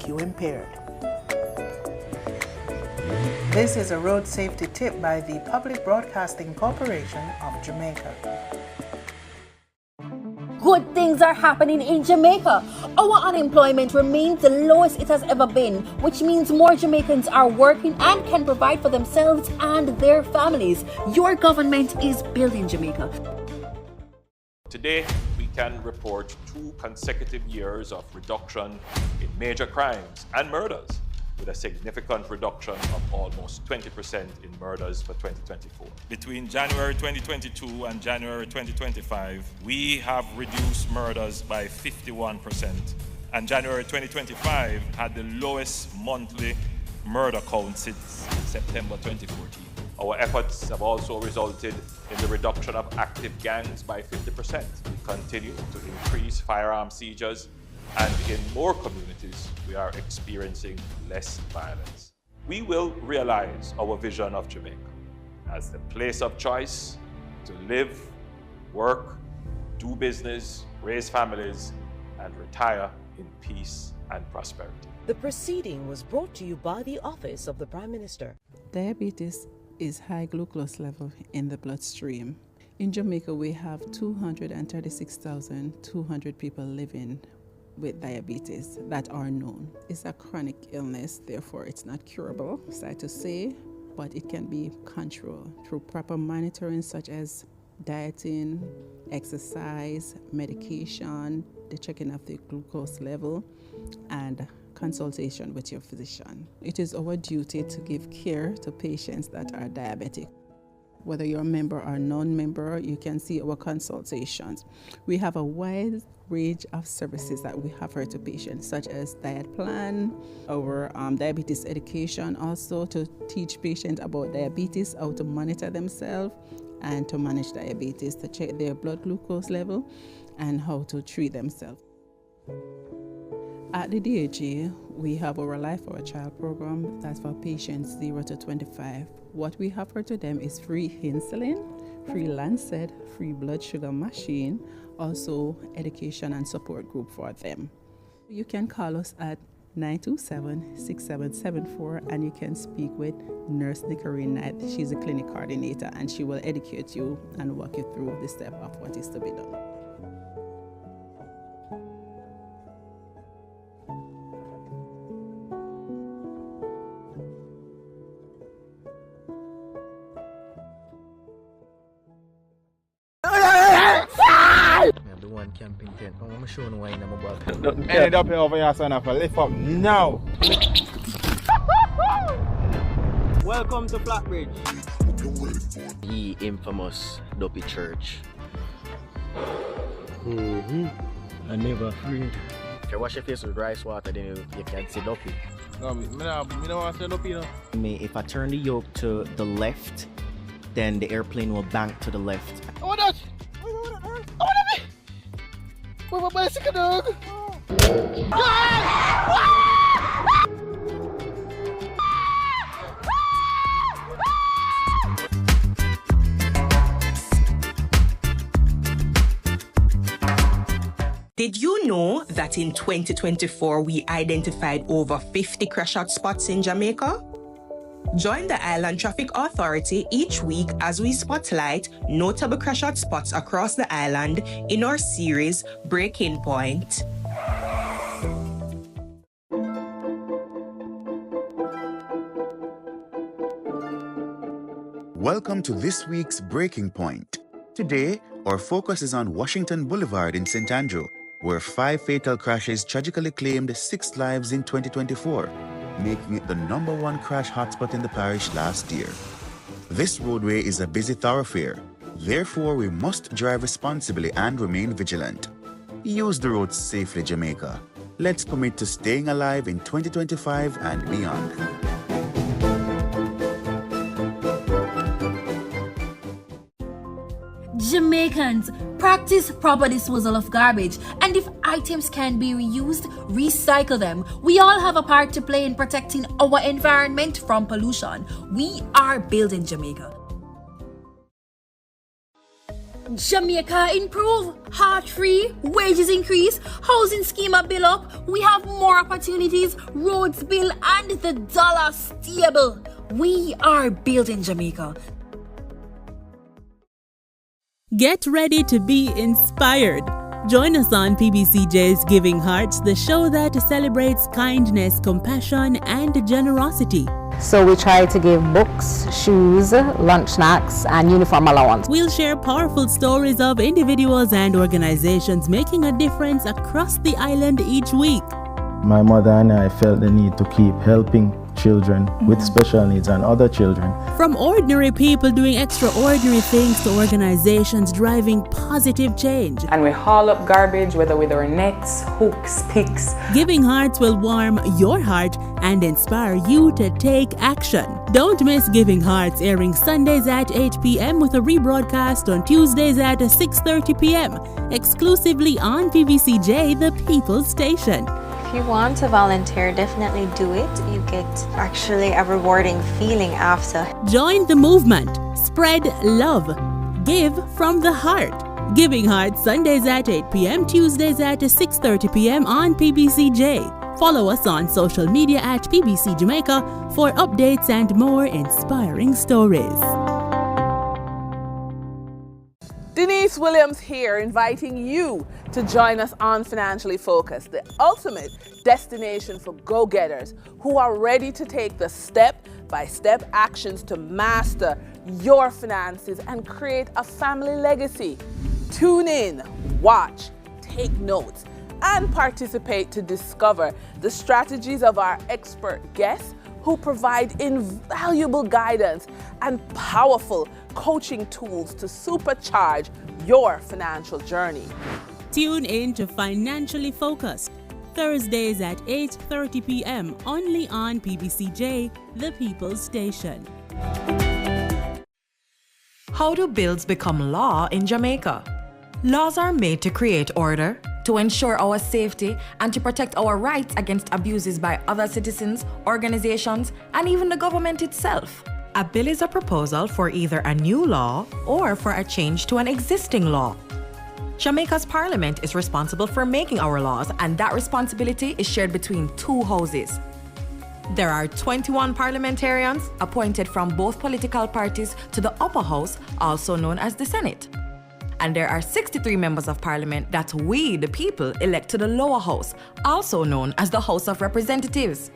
you impaired. This is a road safety tip by the Public Broadcasting Corporation of Jamaica. Good things are happening in Jamaica. Our unemployment remains the lowest it has ever been, which means more Jamaicans are working and can provide for themselves and their families. Your government is building Jamaica. Today, we can report 2 consecutive years of reduction in major crimes and murders, with a significant reduction of almost 20% in murders for 2024. Between January 2022 and January 2025, we have reduced murders by 51%, and January 2025 had the lowest monthly murder count since September 2014. Our efforts have also resulted in the reduction of active gangs by 50%. We continue to increase firearm seizures, and in more communities, we are experiencing less violence. We will realize our vision of Jamaica as the place of choice to live, work, do business, raise families, and retire in peace and prosperity. The proceeding was brought to you by the Office of the Prime Minister. Diabetes is high glucose level in the bloodstream. In Jamaica, we have 236,200 people living with diabetes that are known. It's a chronic illness, therefore it's not curable, sad to say, but it can be controlled through proper monitoring such as dieting, exercise, medication, the checking of the glucose level, and consultation with your physician. It is our duty to give care to patients that are diabetic. Whether you're a member or non-member, you can see our consultations. We have a wide range of services that we offer to patients, such as diet plan, our diabetes education, also to teach patients about diabetes, how to monitor themselves and to manage diabetes, to check their blood glucose level and how to treat themselves. At the DHA, we have our Life for a Child program that's for patients 0 to 25. What we offer to them is free insulin, free Lancet, free blood sugar machine, also education and support group for them. You can call us at 927-6774 and you can speak with Nurse Nicorine Knight. She's a clinic coordinator and she will educate you and walk you through the step of what is to be done. Camping tent. I'm showing why I'm about to end up here over here, son of a lift up now. Welcome to Flatbridge. The infamous Dopey Church. I never afraid. If you wash your face with rice water, then you can't see Dopey. No, me don't want to see Dopey now. If I turn the yoke to the left, then the airplane will bank to the left. Oh, that! Where's my bicycle, dog? Did you know that in 2024 we identified over 50 crash hotspots in Jamaica? Join the Island Traffic Authority each week as we spotlight notable crash hotspots across the island in our series Breaking Point. Welcome to this week's Breaking Point. Today, our focus is on Washington Boulevard in St. Andrew, where 5 fatal crashes tragically claimed 6 lives in 2024. Making it the #1 crash hotspot in the parish last year. This roadway is a busy thoroughfare, therefore we must drive responsibly and remain vigilant. Use the roads safely, Jamaica. Let's commit to staying alive in 2025 and beyond. Jamaicans, practice proper disposal of garbage, and if items can be reused, recycle them. We all have a part to play in protecting our environment from pollution. We are building Jamaica. Jamaica improve, heart free, wages increase, housing schema bill up, we have more opportunities, roads bill and the dollar stable. We are building Jamaica. Get ready to be inspired. Join us on PBCJ's Giving Hearts, the show that celebrates kindness, compassion, and generosity. So we try to give books, shoes, lunch snacks, and uniform allowance. We'll share powerful stories of individuals and organizations making a difference across the island each week. My mother and I felt the need to keep helping children with special needs and other children. From ordinary people doing extraordinary things to organizations driving positive change. And we haul up garbage, whether with our nets, hooks, picks. Giving Hearts will warm your heart and inspire you to take action. Don't miss Giving Hearts, airing Sundays at 8 p.m. with a rebroadcast on Tuesdays at 6:30 p.m. exclusively on PBCJ, the People's Station. If you want to volunteer, definitely do it. You get actually a rewarding feeling after. Join the movement. Spread love. Give from the heart. Giving Hearts Sundays at 8 p.m., Tuesdays at 6:30 p.m. on PBCJ. Follow us on social media at PBCJamaica for updates and more inspiring stories. Denise Williams here, inviting you to join us on Financially Focused, the ultimate destination for go-getters who are ready to take the step-by-step actions to master your finances and create a family legacy. Tune in, watch, take notes, and participate to discover the strategies of our expert guests who provide invaluable guidance and powerful coaching tools to supercharge your financial journey. Tune in to Financially Focused, Thursdays at 8:30 p.m. only on PBCJ, the People's Station. How do bills become law in Jamaica? Laws are made to create order, to ensure our safety, and to protect our rights against abuses by other citizens, organizations, and even the government itself. A bill is a proposal for either a new law or for a change to an existing law. Jamaica's parliament is responsible for making our laws, and that responsibility is shared between two houses. There are 21 parliamentarians appointed from both political parties to the upper house, also known as the Senate. And there are 63 members of parliament that we, the people, elect to the lower house, also known as the House of Representatives.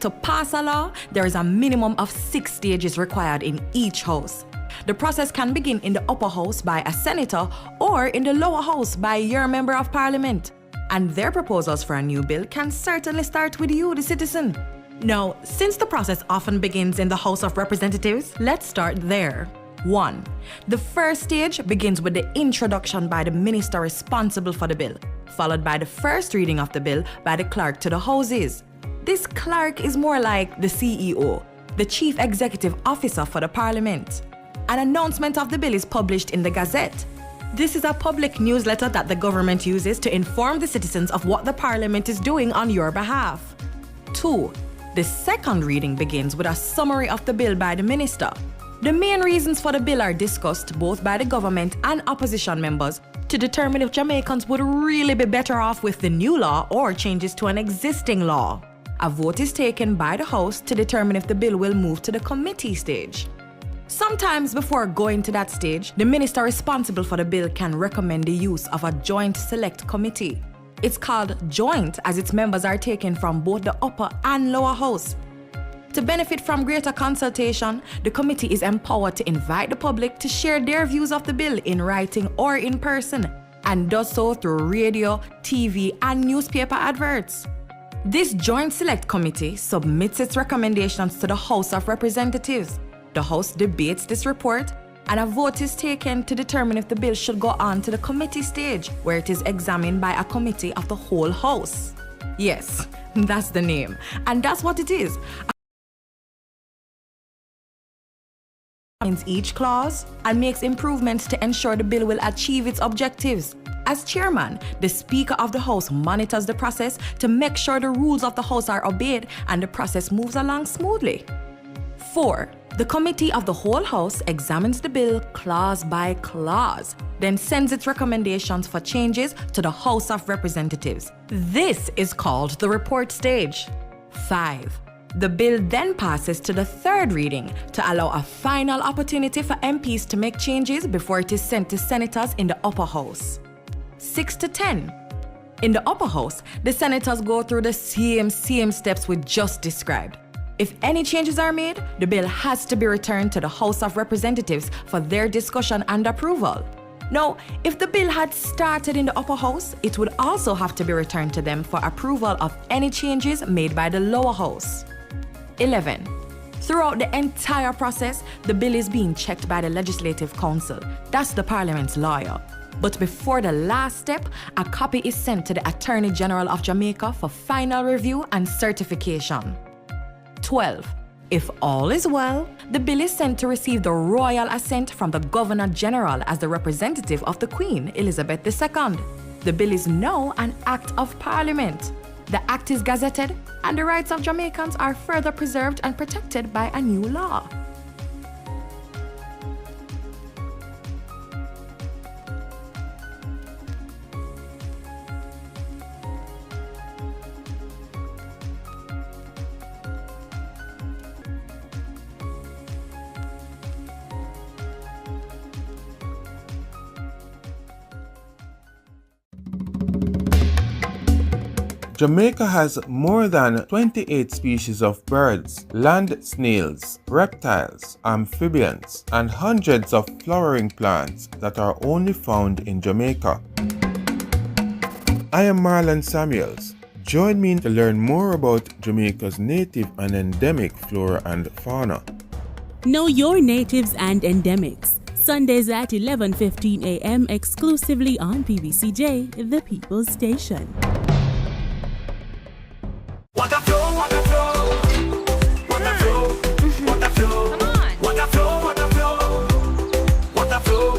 To pass a law, there is a minimum of 6 stages required in each house. The process can begin in the upper house by a senator or in the lower house by your member of parliament. And their proposals for a new bill can certainly start with you, the citizen. Now, since the process often begins in the House of Representatives, let's start there. 1. The first stage begins with the introduction by the minister responsible for the bill, followed by the first reading of the bill by the clerk to the houses. This clerk is more like the CEO, the Chief Executive Officer for the Parliament. An announcement of the bill is published in the Gazette. This is a public newsletter that the government uses to inform the citizens of what the Parliament is doing on your behalf. 2. The second reading begins with a summary of the bill by the minister. The main reasons for the bill are discussed both by the government and opposition members to determine if Jamaicans would really be better off with the new law or changes to an existing law. A vote is taken by the House to determine if the bill will move to the committee stage. Sometimes before going to that stage, the minister responsible for the bill can recommend the use of a joint select committee. It's called joint as its members are taken from both the upper and lower house. To benefit from greater consultation, the committee is empowered to invite the public to share their views of the bill in writing or in person, and does so through radio, TV, and newspaper adverts. This Joint Select Committee submits its recommendations to the House of Representatives. The House debates this report, and a vote is taken to determine if the bill should go on to the committee stage, where it is examined by a committee of the whole House. Yes, that's the name, and that's what it is. Each clause and makes improvements to ensure the bill will achieve its objectives. As chairman, the Speaker of the House monitors the process to make sure the rules of the House are obeyed and the process moves along smoothly. 4. The Committee of the Whole House examines the bill clause by clause, then sends its recommendations for changes to the House of Representatives. This is called the report stage. 5. The bill then passes to the third reading to allow a final opportunity for MPs to make changes before it is sent to senators in the upper house. 6 to 10. In the upper house, the senators go through the same steps we just described. If any changes are made, the bill has to be returned to the House of Representatives for their discussion and approval. Now, if the bill had started in the upper house, it would also have to be returned to them for approval of any changes made by the lower house. 11. Throughout the entire process, the bill is being checked by the Legislative Council. That's the Parliament's lawyer. But before the last step, a copy is sent to the Attorney General of Jamaica for final review and certification. 12. If all is well, the bill is sent to receive the royal assent from the Governor General as the representative of the Queen, Elizabeth II. The bill is now an Act of Parliament. The Act is gazetted, and the rights of Jamaicans are further preserved and protected by a new law. Jamaica has more than 28 species of birds, land snails, reptiles, amphibians, and hundreds of flowering plants that are only found in Jamaica. I am Marlon Samuels. Join me to learn more about Jamaica's native and endemic flora and fauna. Know your natives and endemics. Sundays at 11:15 a.m. exclusively on PBCJ, the People's Station. What a flow, what a flow, what a flow, what a flow, come on, what a flow, what a flow, what a flow,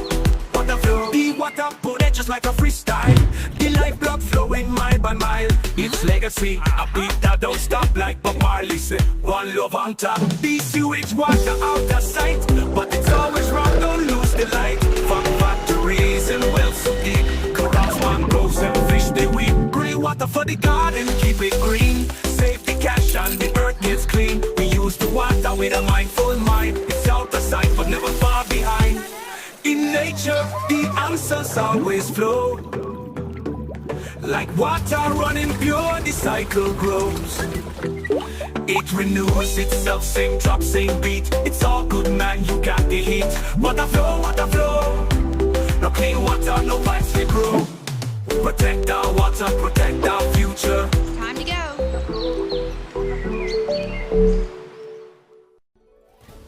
what a flow. The water put it just like a freestyle. The life blood flowing mile by mile. It's legacy, a beat that don't stop like Bob Marley say. One love on top. The sewage water out of sight, but it's always wrong. Don't lose the light. From factories and wells so deep. Corals, mangroves and fish they weep. Grey water for the garden, keep it green. Save the cash and the earth gets clean. We use the water with a mindful mind. It's out of sight but never far behind. In nature, the answers always flow. Like water running pure, the cycle grows. It renews itself, same drop, same beat. It's all good, man, you got the heat. Water flow, water flow. No clean water, no pipes they grow. Protect our water, protect our future. Time to go.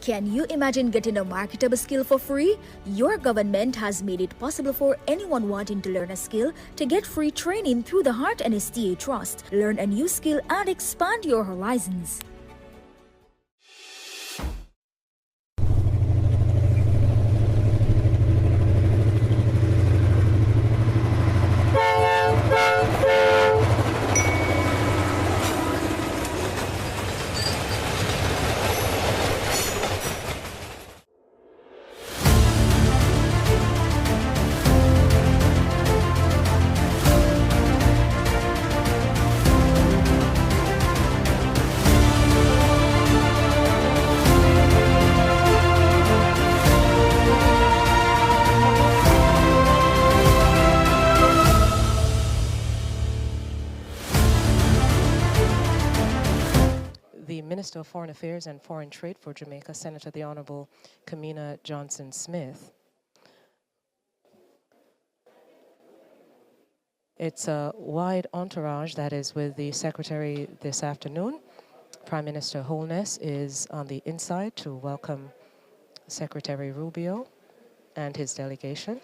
Can you imagine getting a marketable skill for free? Your government has made it possible for anyone wanting to learn a skill to get free training through the Heart and STA Trust. Learn a new skill and expand your horizons. Minister of Foreign Affairs and Foreign Trade for Jamaica, Senator the Honorable Kamina Johnson-Smith. It's a wide entourage that is with the Secretary this afternoon. Prime Minister Holness is on the inside to welcome Secretary Rubio and his delegation.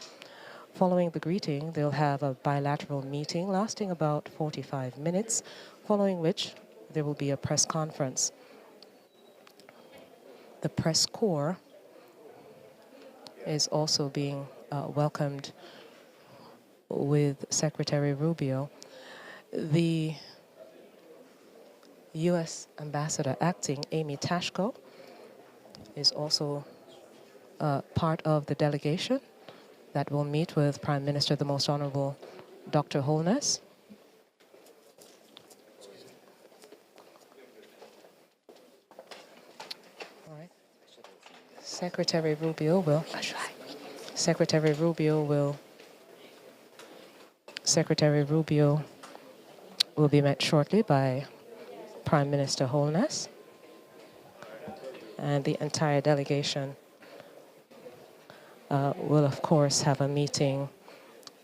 Following the greeting, they'll have a bilateral meeting lasting about 45 minutes, following which there will be a press conference. The press corps is also being welcomed with Secretary Rubio. The U.S. Ambassador Acting, Amy Tashko, is also part of the delegation that will meet with Prime Minister, the Most Honorable Dr. Holness. All right. Secretary Rubio will be met shortly by Prime Minister Holness, and the entire delegation will of course have a meeting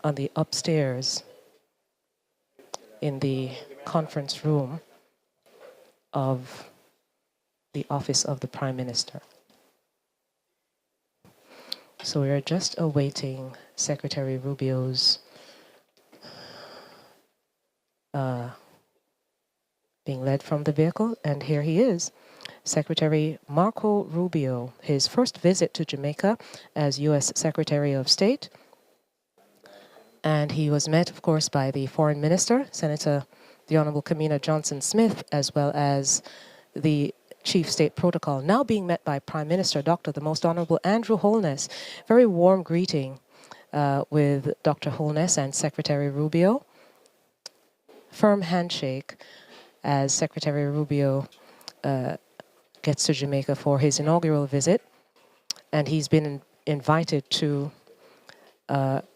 on the upstairs in the conference room of the office of the Prime Minister. So we are just awaiting Secretary Rubio's being led from the vehicle, and here he is, Secretary Marco Rubio, his first visit to Jamaica as U.S. Secretary of State. And he was met, of course, by the Foreign Minister, Senator the Honorable Kamina Johnson-Smith, as well as the Chief State Protocol, now being met by Prime Minister Dr. the Most Honorable Andrew Holness. Very warm greeting with Dr. Holness and Secretary Rubio. Firm handshake as Secretary Rubio gets to Jamaica for his inaugural visit. And he's been invited to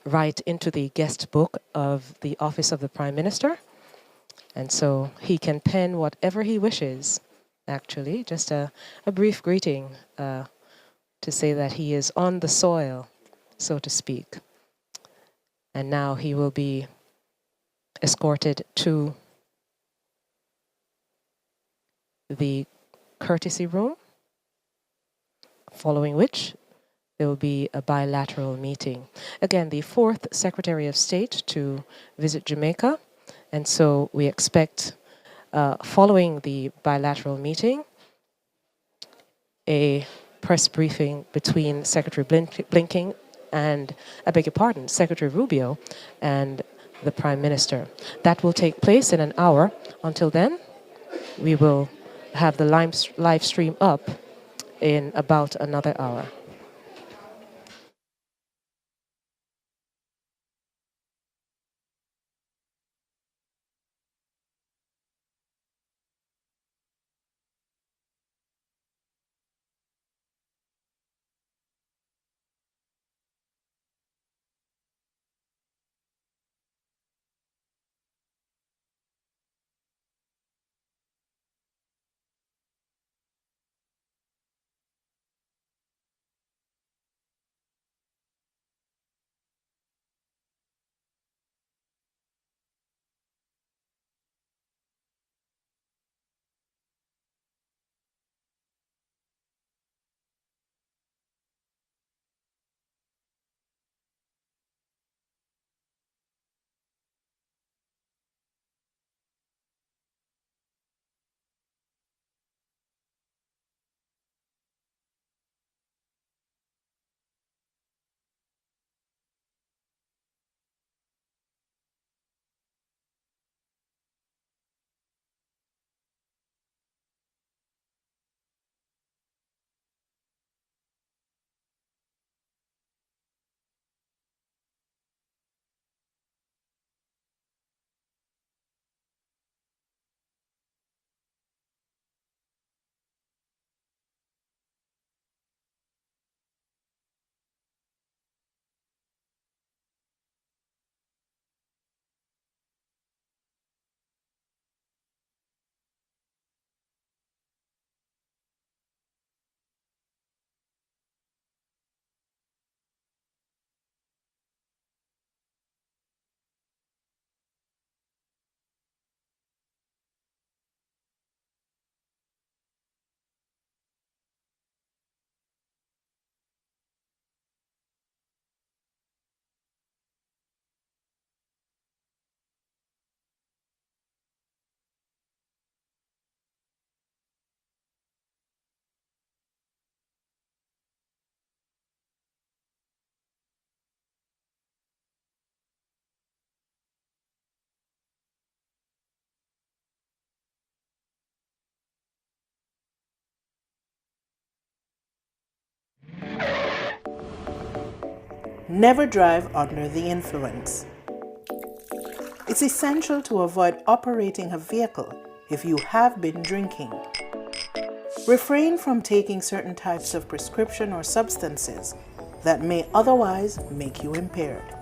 write into the guest book of the Office of the Prime Minister. And so he can pen whatever he wishes, actually. Just a brief greeting to say that he is on the soil, so to speak. And now he will be escorted to the courtesy room, following which there will be a bilateral meeting. Again, the fourth Secretary of State to visit Jamaica. And so we expect, following the bilateral meeting, a press briefing between Secretary Blinken and, I beg your pardon, Secretary Rubio and the Prime Minister. That will take place in an hour. Until then, we will have the live stream up in about another hour. Never drive under the influence. It's essential to avoid operating a vehicle if you have been drinking. Refrain from taking certain types of prescription or substances that may otherwise make you impaired.